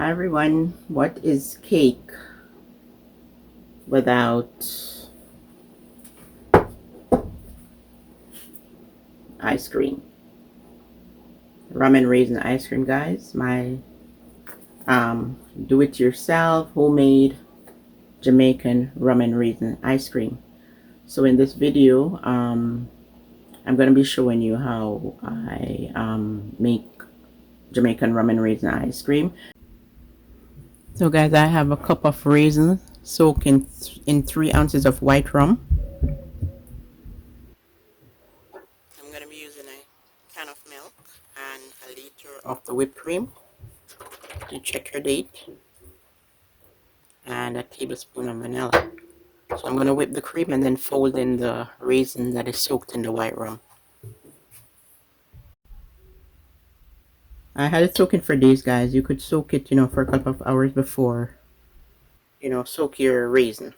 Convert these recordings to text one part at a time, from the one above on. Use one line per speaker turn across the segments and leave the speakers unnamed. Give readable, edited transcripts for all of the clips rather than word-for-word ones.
Hi everyone, what is cake without ice cream? Rum and raisin ice cream, guys. My do-it-yourself homemade Jamaican rum and raisin ice cream. So in this video, I'm going to be showing you how I make Jamaican rum and raisin ice cream. So guys, I have a cup of raisins soaked in 3 ounces of white rum. I'm going to be using a can of milk and a liter of the whipped cream. You check your date. And a tablespoon of vanilla. So I'm going to whip the cream and then fold in the raisin that is soaked in the white rum. I had it soaking for days, guys. You could soak it, for a couple of hours before, soak your raisin.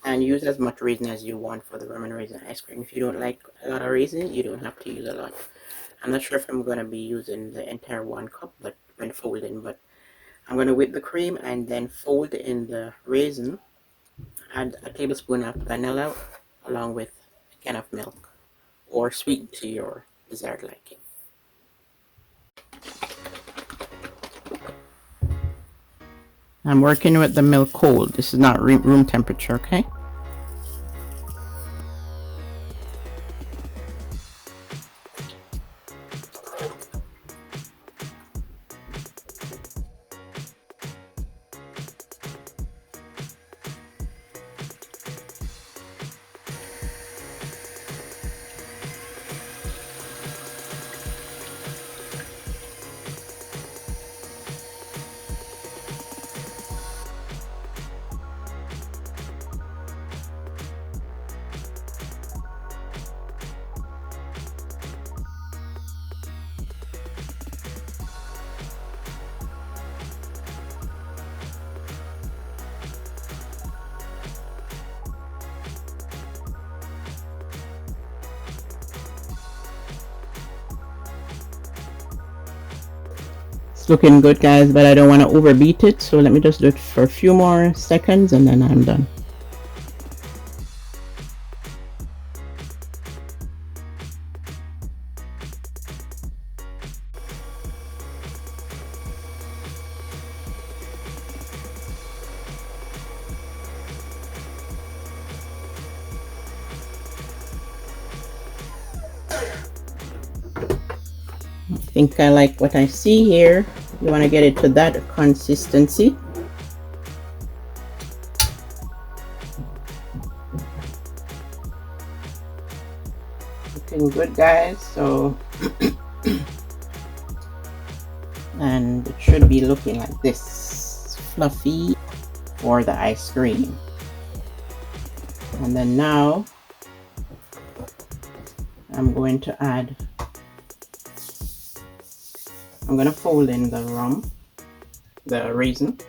And use as much raisin as you want for the rum and raisin ice cream. If you don't like a lot of raisin, you don't have to use a lot. I'm not sure if I'm going to be using the entire 1 cup, but when folding. But I'm going to whip the cream and then fold in the raisin. Add a tablespoon of vanilla along with a can of milk, or sweet to your desired liking. I'm working with the milk cold. This is not room temperature, okay? It's looking good, guys, but I don't want to overbeat it, so let me just do it for a few more seconds and then I'm done. I think I like what I see here. You want to get it to that consistency. Looking good, guys. So and it should be looking like this, fluffy for the ice cream. And then now I'm going to fold in the rum, the raisin.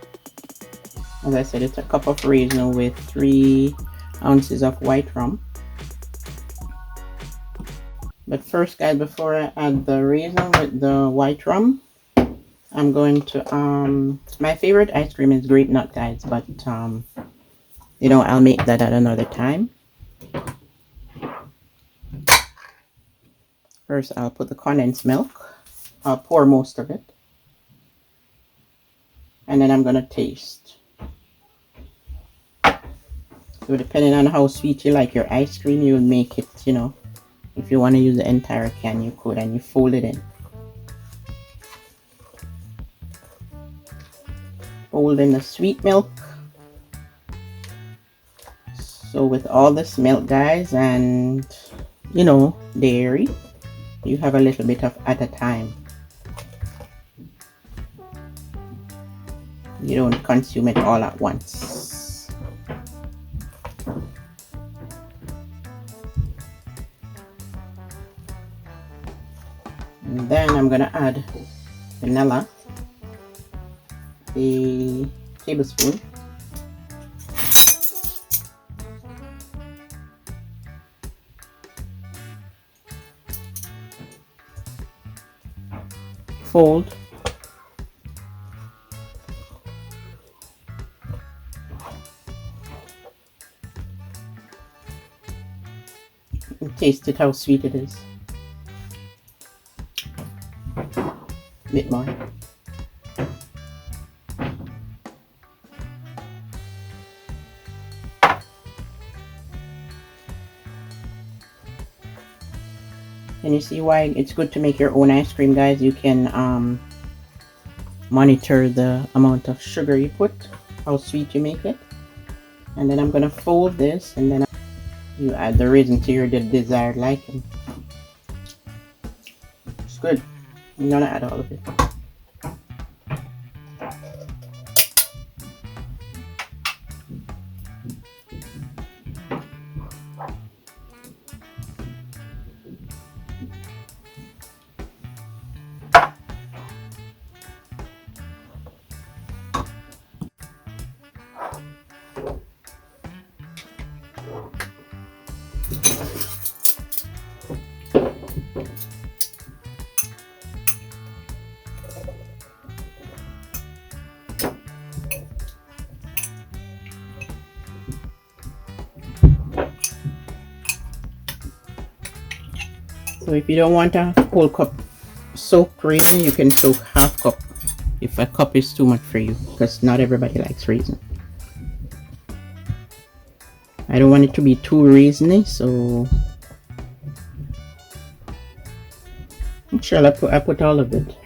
As I said, it's a cup of raisin with 3 ounces of white rum. But first, guys, before I add the raisin with the white rum, I'm going to, my favorite ice cream is grape nut, guys, but, I'll make that at another time. First, I'll put the condensed milk. I'll pour most of it. And then I'm going to taste. So depending on how sweet you like your ice cream, you will make it, if you want to use the entire can, you could, and you fold it in. Fold in the sweet milk. So with all this milk, guys, and, dairy, you have a little bit of at a time. You don't consume it all at once. And then I'm gonna add vanilla, a tablespoon. Fold. And taste it how sweet it is. A bit more. And you see why it's good to make your own ice cream, guys. You can monitor the amount of sugar you put, how sweet you make it. And then I'm gonna fold this, and then you add the raisin to your desired liking. It's good. I'm gonna add all of it. So if you don't want a whole cup soaked raisin, you can soak half cup if a cup is too much for you, because not everybody likes raisin. I don't want it to be too raisiny, so I'm sure I put all of it.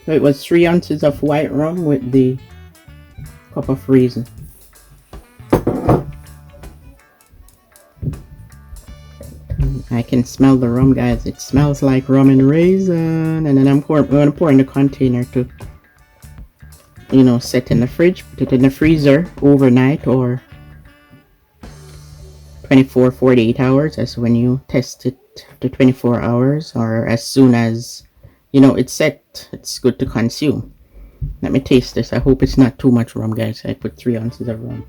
So it was 3 ounces of white rum with the cup of raisin. I can smell the rum, guys. It smells like rum and raisin. And then I'm going to pour in the container to, you know, set in the fridge. Put it in the freezer overnight or 24, 48 hours. That's when you test it after 24 hours, or as soon as, you know, it's set. It's good to consume. Let me taste this. I hope it's not too much rum, guys. I put 3 ounces of rum.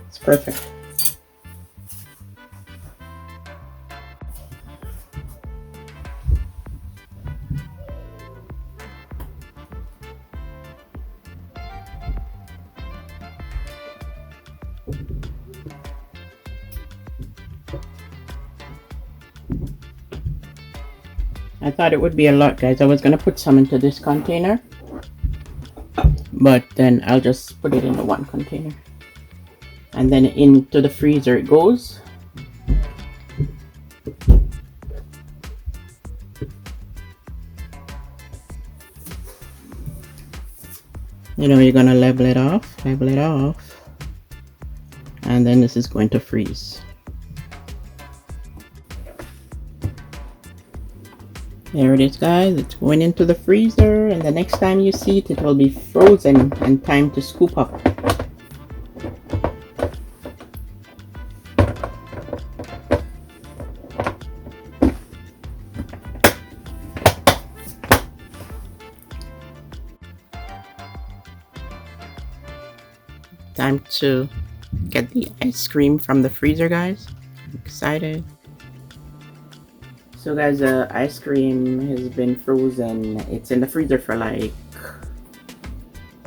It's perfect. I thought it would be a lot, guys. I was gonna put some into this container, but then I'll just put it into one container, and then into the freezer it goes. You know, you're gonna level it off, and then this is going to freeze. There it is, guys. It's going into the freezer, and the next time you see it, it will be frozen and time to scoop up. Time to get the ice cream from the freezer, guys. I'm excited. So guys, the ice cream has been frozen. It's in the freezer for like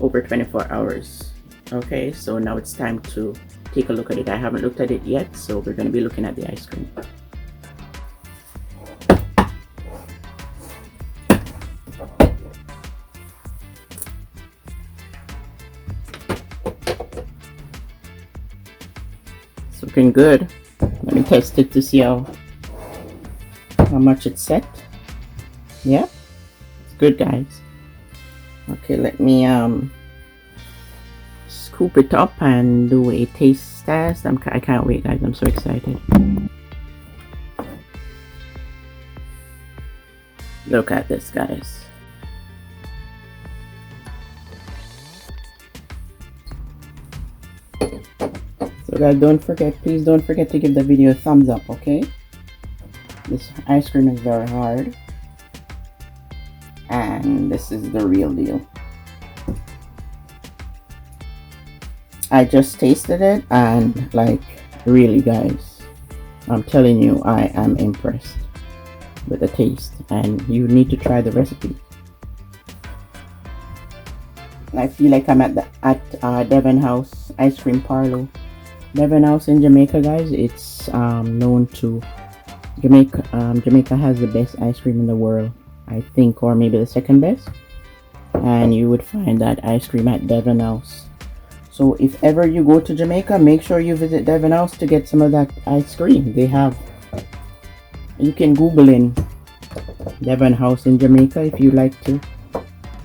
over 24 hours. Okay, so now it's time to take a look at it. I haven't looked at it yet, so we're going to be looking at the ice cream. It's looking good. Let me test it to see how much it's set. Yeah, it's good, guys. Okay, let me scoop it up and do a taste test. I can't wait, guys. I'm so excited. Look at this, guys. So guys, please don't forget to give the video a thumbs up, okay? This ice cream is very hard, and this is the real deal. I just tasted it, and like, really, guys, I'm telling you, I am impressed with the taste, and you need to try the recipe. I feel like I'm at Devon House Ice Cream Parlor. Devon House in Jamaica, guys. It's known to Jamaica. Jamaica has the best ice cream in the world, I think, or maybe the second best. And you would find that ice cream at Devon House. So if ever you go to Jamaica, make sure you visit Devon House to get some of that ice cream. They have. You can Google in Devon House in Jamaica if you like to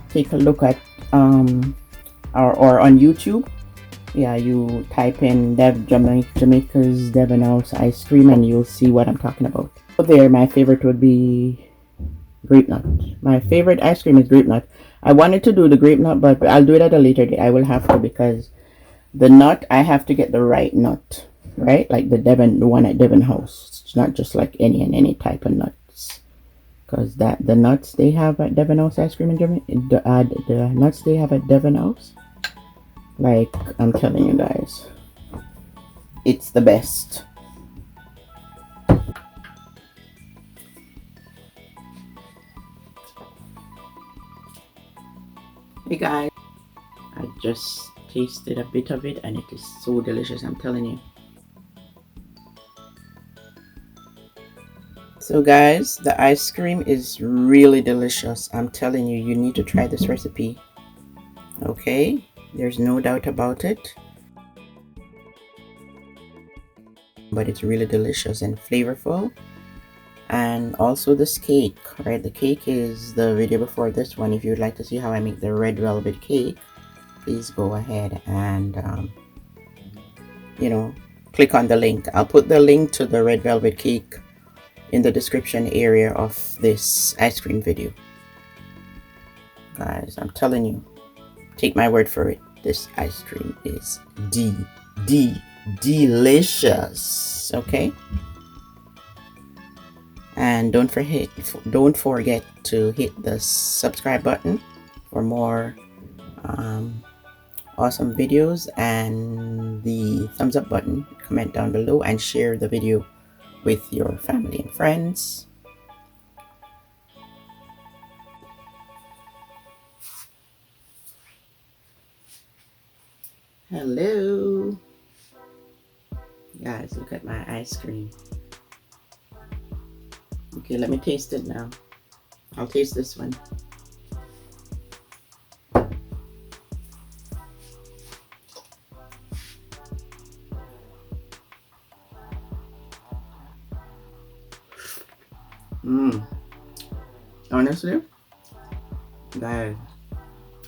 take a look at or on YouTube. Yeah, you type in Jamaica's Devon House ice cream and you'll see what I'm talking about. So there, my favorite would be grape nut. My favorite ice cream is grape nut. I wanted to do the grape nut, but I'll do it at a later date. I will have to, because the nut, I have to get the right nut, right? Like the one at Devon House. It's not just like any type of nuts, because the nuts they have at Devon House ice cream in Jamaica, the nuts they have at Devon House, like I'm telling you guys, it's the best. Hey guys, I just tasted a bit of it and it is so delicious, I'm telling you. So guys, the ice cream is really delicious. I'm telling you, you need to try this recipe. Okay, there's no doubt about it. But it's really delicious and flavorful. And also this cake, right? The cake is the video before this one. If you'd like to see how I make the red velvet cake, please go ahead and click on the link. I'll put the link to the red velvet cake in the description area of this ice cream video. Guys, I'm telling you, take my word for it, this ice cream is delicious. Okay, and don't forget to hit the subscribe button for more awesome videos, and the thumbs up button. Comment down below and share the video with your family and friends. Hello guys, look at my ice cream. Okay, let me taste it now. I'll taste this one. Honestly, guys,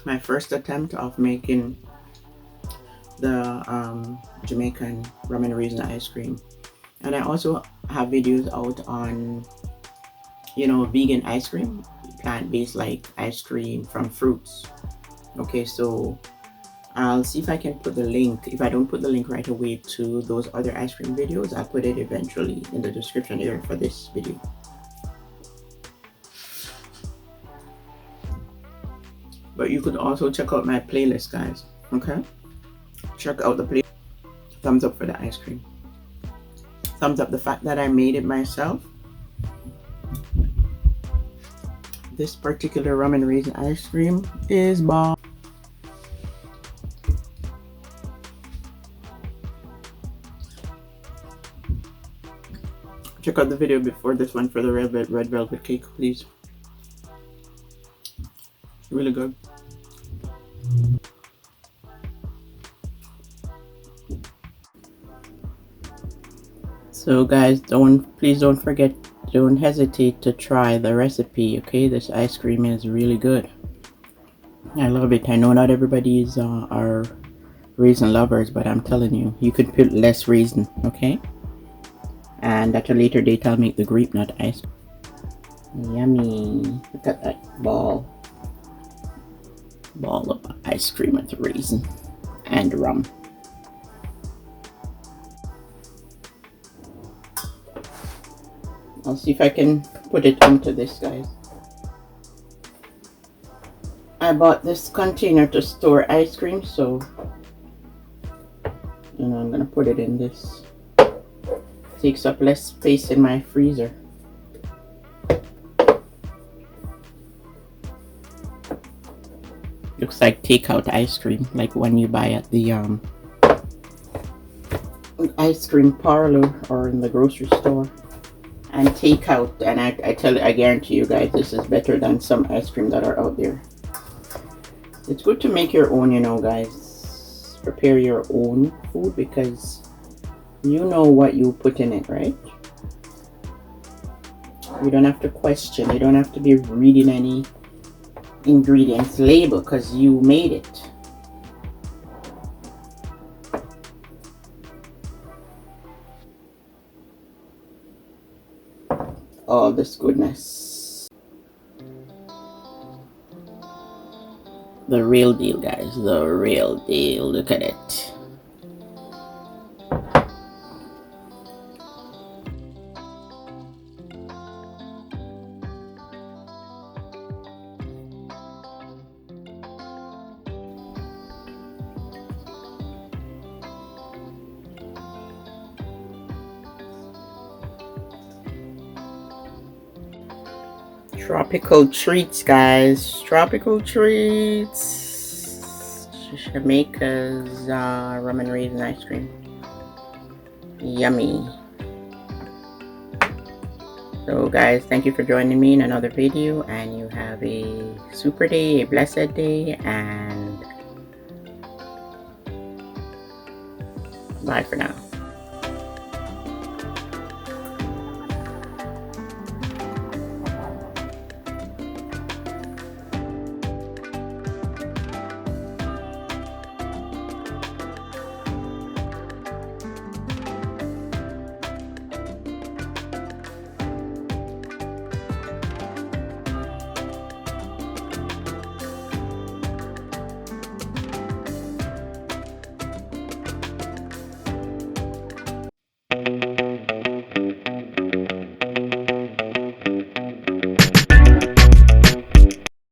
my first attempt of making the Jamaican rum and raisin ice cream, and I also have videos out on vegan ice cream, plant-based like ice cream from fruits. Okay, so I'll see if I can put the link. If I don't put the link right away to those other ice cream videos, I'll put it eventually in the description area for this video. But you could also check out my playlist, guys. Okay, check out the playlist. Thumbs up for the ice cream. Thumbs up the fact that I made it myself. This particular rum and raisin ice cream is bomb. Check out the video before this one for the red velvet cake, please. Really good. So guys, please don't forget, don't hesitate to try the recipe. Okay, this ice cream is really good. I love it. I know not everybody are raisin lovers, but I'm telling you, you could put less raisin. Okay, and at a later date I'll make the grape nut ice cream. Yummy. Look at that ball of ice cream with raisin and rum. I'll see if I can put it into this, guys. I bought this container to store ice cream, so I'm gonna put it in this. Takes up less space in my freezer. Looks like takeout ice cream, like when you buy at the ice cream parlor or in the grocery store. And takeout, and I guarantee you guys, this is better than some ice cream that are out there. It's good to make your own, guys. Prepare your own food because you know what you put in it, right? You don't have to question. You don't have to be reading any ingredients label because you made it. All this goodness. The real deal, guys. The real deal. Look at it. Tropical treats, guys. Tropical treats. Jamaica's rum and raisin ice cream. Yummy. So, guys, thank you for joining me in another video, and you have a super day, a blessed day, and bye for now.